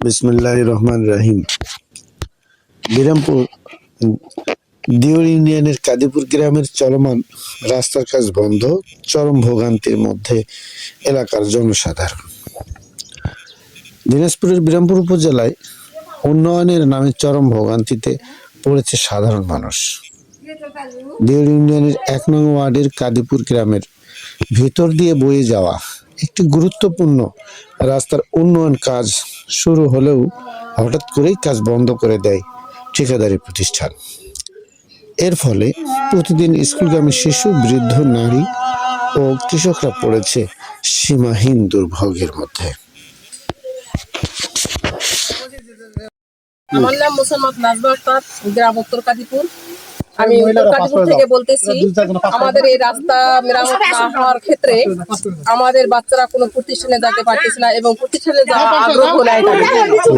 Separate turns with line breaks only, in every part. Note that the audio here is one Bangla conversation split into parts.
বিসমিল্লাহির রহমানির রহিম। বিরামপুর দিওর ইউনিয়নের কাদিপুর গ্রামের চলমান রাস্তার কাজ বন্ধ, চরম ভোগান্তির মধ্যে এলাকার জনসাধারণ। দিনাজপুরের বিরামপুর উপজেলায় উন্নয়নের নামে চরম ভোগান্তিতে পড়েছে সাধারণ মানুষ। দিওর ইউনিয়নের ১ নং ওয়ার্ডের কাদিপুর গ্রামের ভিতর দিয়ে বয়ে যাওয়া একটি গুরুত্বপূর্ণ রাস্তার উন্নয়ন কাজ শুরু হলেও হঠাৎ করেই কাজ বন্ধ করে দেয় ঠিকাদারি প্রতিষ্ঠান। এর ফলে প্রতিদিন স্কুলগামী শিশু, বৃদ্ধ, নারী ও কৃষকরা পড়েছে সীমাহীন দুর্ভোগের মধ্যে।
আমার নাম মুসলমান নাজমা আক্তার, গ্রাম উত্তর কাদিপুর। আমি উত্তর কাদিপুর থেকে বলতেছি। আমাদের এই রাস্তা মেরামত না হওয়ার ক্ষেত্রে আমাদের বাচ্চারা কোনো প্রতিষ্ঠানে যেতে পারতেছে না এবং প্রতিষ্ঠানে যাওয়ার আগ্রহ নেই তাদের।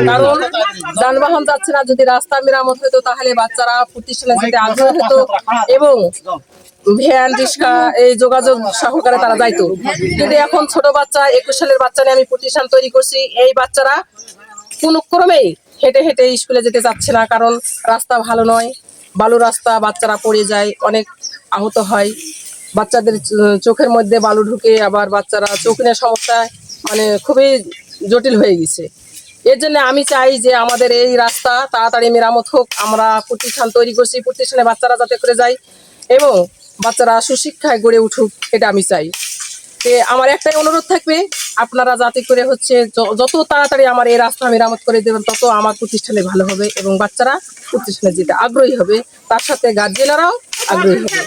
কারণ যানবাহন যাচ্ছে না। যদি রাস্তা মেরামত হতো তাহলে বাচ্চারা প্রতিষ্ঠানে যেতে আগ্রহ হতো এবং ভ্যান, রিক্সা এই যোগাযোগ সহকারে তারা যাইতো। কিন্তু এখন ছোট বাচ্চা 21 সালের বাচ্চা নিয়ে আমি প্রতিষ্ঠান তৈরি করছি। এই বাচ্চারা কোনো ক্রমেই হেঁটে হেঁটে স্কুলে যেতে চাচ্ছে না, কারণ রাস্তা ভালো নয়, বালু রাস্তা। বাচ্চারা পড়ে যায়, অনেক আহত হয়। বাচ্চাদের চোখের মধ্যে বালু ঢুকে, আবার বাচ্চারা চোখ নিয়ে সমস্যা খুবই জটিল হয়ে গেছে। এর জন্য আমি চাই যে আমাদের এই রাস্তা তাড়াতাড়ি মেরামত হোক। আমরা প্রতিষ্ঠান তৈরি করছি, প্রতিষ্ঠানে বাচ্চারা যাতে করে যায় এবং বাচ্চারা সুশিক্ষায় গড়ে উঠুক, এটা আমি চাই। আমার একটাই অনুরোধ থাকবে, আপনারা যাতে করে যত তাড়াতাড়ি আমার এই রাস্তা মেরামত করে দেবেন তত আমার প্রতিষ্ঠানে ভালো হবে এবং বাচ্চারা প্রতিষ্ঠানে যেতে আগ্রহী হবে, তার সাথে গার্জেনারাও আগ্রহী হবে।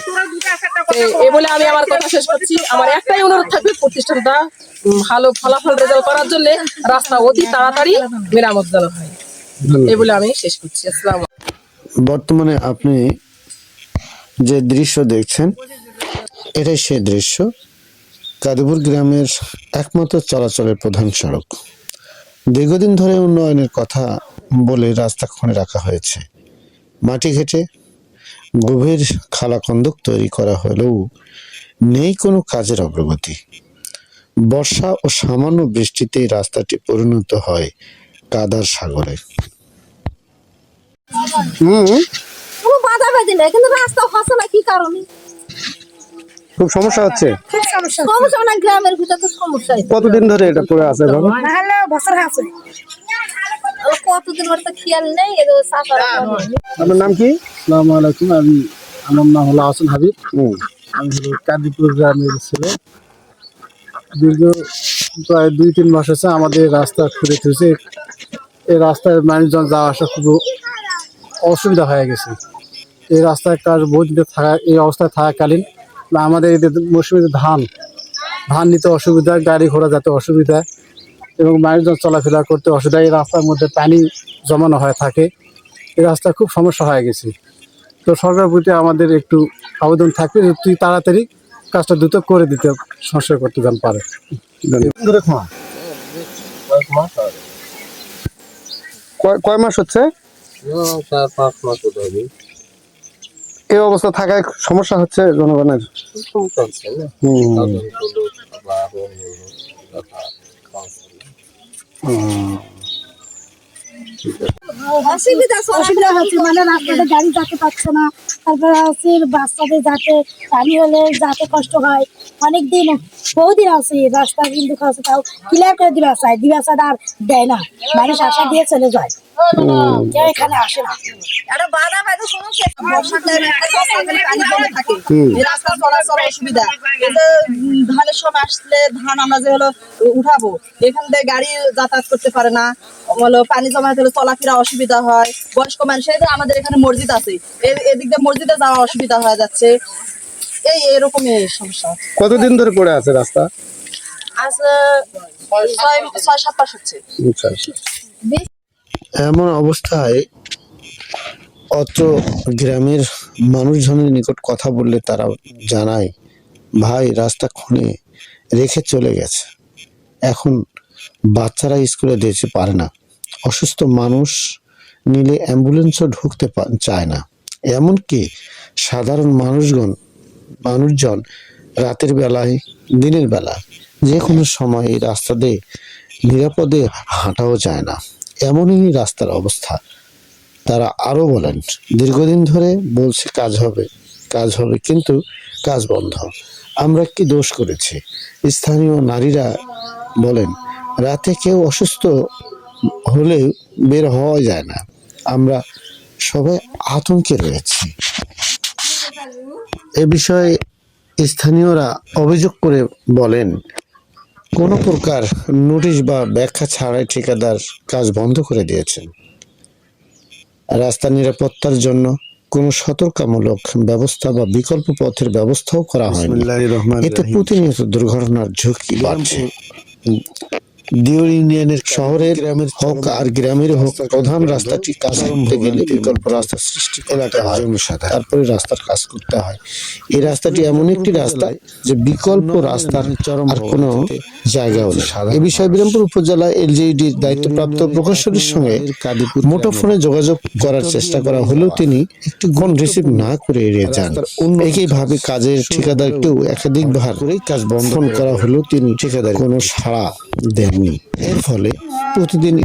এই বলে আমি আমার কথা শেষ করছি। আমার একটাই অনুরোধ থাকবে, প্রতিষ্ঠানটা ভালো ফলাফল রেজাল্ট করার জন্য রাস্তা অতি তাড়াতাড়ি মেরামত যেন হয়। এই বলে আমি শেষ করছি। আসসালামু আলাইকুম।
বর্তমানে আপনি যে দৃশ্য দেখছেন, এটাই সেই দৃশ্য। কাদিপুর গ্রামের একমাত্র চলাচলের প্রধান সড়ক। দীর্ঘদিন ধরে উন্নয়নের কথা বলে রাস্তা খুঁড়ে রাখা হয়েছে। মাটি ঘেটে গভীর খালাকন্দক তৈরি করা হলেও নেই কোনো কাজের অগ্রগতি। বর্ষা ও সামান্য বৃষ্টিতেই রাস্তাটি পরিণত হয় কাদার সাগরে।
কোনো বাধা বাধি নেই, কিন্তু রাস্তা হচ্ছে না। কি কারণে
খুব সমস্যা হচ্ছে।
সমস্যা না, গ্রামের ভিতরে তো সমস্যা।
কতদিন ধরে এটা পড়ে আছে?
বছর আছে। কতদিন ধরে তো খেয়াল নেই।
আপনার নাম কি?
আসসালামু আলাইকুম। আমার নাম হলো হাসান হাবিব। আমি হলো কাদিপুর গ্রামের ছেলে। দীর্ঘ প্রায় 2-3 মাস হচ্ছে আমাদের রাস্তা খুঁড়ে খুঁজে এই রাস্তায় মানুষজন যাওয়া আসা খুব অসুবিধা হয়ে গেছে। এই রাস্তার কাজ বহুদিন এই অবস্থায় থাকাকালীন আমাদের মৌসুমে ধান নিতে অসুবিধা, গাড়ি ঘোড়া যেতে অসুবিধা এবং মানুষজন চলাফেরা করতে অসুবিধা। এই রাস্তার মধ্যে পানি জমানো হয়ে থাকে। এই রাস্তা খুব সমস্যা হয়ে গেছে। তো সরকারের প্রতি আমাদের একটু আবেদন থাকবে যে তুই তাড়াতাড়ি কাজটা দ্রুত করে দিতে সংস্কার করতে যান পারে।
কয় মাস হচ্ছে?
4-5 মাস হবে।
এই অবস্থা থাকায় সমস্যা হচ্ছে জনগণের।
অসুবিধা হচ্ছে, মানে রাস্তাতে গাড়ি যেতে পারছে না। তারপরে হচ্ছে বাচ্চাদের যাতে পানি হলে যাতে কষ্ট হয়। অনেকদিন বহুদিন আছে রাস্তা, কিন্তু তাও ক্লিয়ার করে দিবা চায় আর দেয় না। মানুষ আশা দিয়ে চলে যায়, কেউ এখানে আসে না।
রাস্তা চলাচল অসুবিধা। ধানের সময় আসলে ধান আমরা যে হলো উঠাবো, এখান থেকে গাড়ি যাতায়াত করতে পারে না। পানি জমা হলে চলাফেরা অসুবিধা হয়। বয়স্ক মানুষের আমাদের এখানে মসজিদ আছে, এদিক দিয়ে মসজিদে যাওয়া অসুবিধা হয়ে যাচ্ছে। এরকমই সমস্যা।
কতদিন ধরে পড়ে আছে রাস্তা?
আজ 6-7 মাস হচ্ছে।
এমন অবস্থায় অত্র গ্রামের মানুষজনের নিকট কথা বললে তারা জানায়, ভাই রাস্তা খুঁড়ে রেখে চলে গেছে, এখন বাচ্চারা স্কুলে যেতে পারে না, অসুস্থ মানুষ নিলে অ্যাম্বুলেন্সও ঢুকতে চায় না। এমনকি সাধারণ মানুষজন রাতের বেলায়, দিনের বেলা, যে কোনো সময় এই রাস্তা দিয়ে নিরাপদে হাঁটাও যায় না। এমনই রাস্তার অবস্থা। তারা আরো বলেন, দীর্ঘদিন ধরে বলছে কাজ হবে কিন্তু কাজ বন্ধ। আমরা কি দোষ করেছি? স্থানীয় নারীরা বলেন, রাতে কেউ অসুস্থ হলে বের হওয়া যায় না। আমরা সবাই আতঙ্কে রয়েছি। এ বিষয়ে স্থানীয়রা অভিযোগ করে বলেন, কোনো প্রকার নোটিশ বা ব্যাখ্যা ছাড়াই ঠিকাদার কাজ বন্ধ করে দিয়েছেন। রাস্তা নিরাপত্তার জন্য কোনো সতর্কতামূলক ব্যবস্থা বা বিকল্প পথের ব্যবস্থাও করা হয়নি। এতে প্রতিনিয়ত দুর্ঘটনার ঝুঁকি বাড়ছে। দিওর ইউনিয়নের শহরের হোক আর গ্রামের হোক, প্রধান রাস্তাটি কাজ করতে গেলে বিকল্প রাস্তা সৃষ্টি এলাকা হয়, তারপরে রাস্তার কাজ করতে হয়। এই রাস্তাটি এমন একটি রাস্তা যে বিকল্প রাস্তার আর কোনো জায়গাও নেই। এ বিষয়ে বিরামপুর উপজেলা এলজিইডির দায়িত্বপ্রাপ্ত প্রকৌশলীর সঙ্গে মুঠোফোনে যোগাযোগ করার চেষ্টা করা হলেও তিনি ফোন রিসিভ না করে এড়িয়ে যান। একইভাবে কাজের ঠিকাদারকেও একাধিকবার কাজ বন্ধ করা হলেও তিনি ঠিকাদার কোনো সাড়া দেননি। এর ফলে প্রতিদিন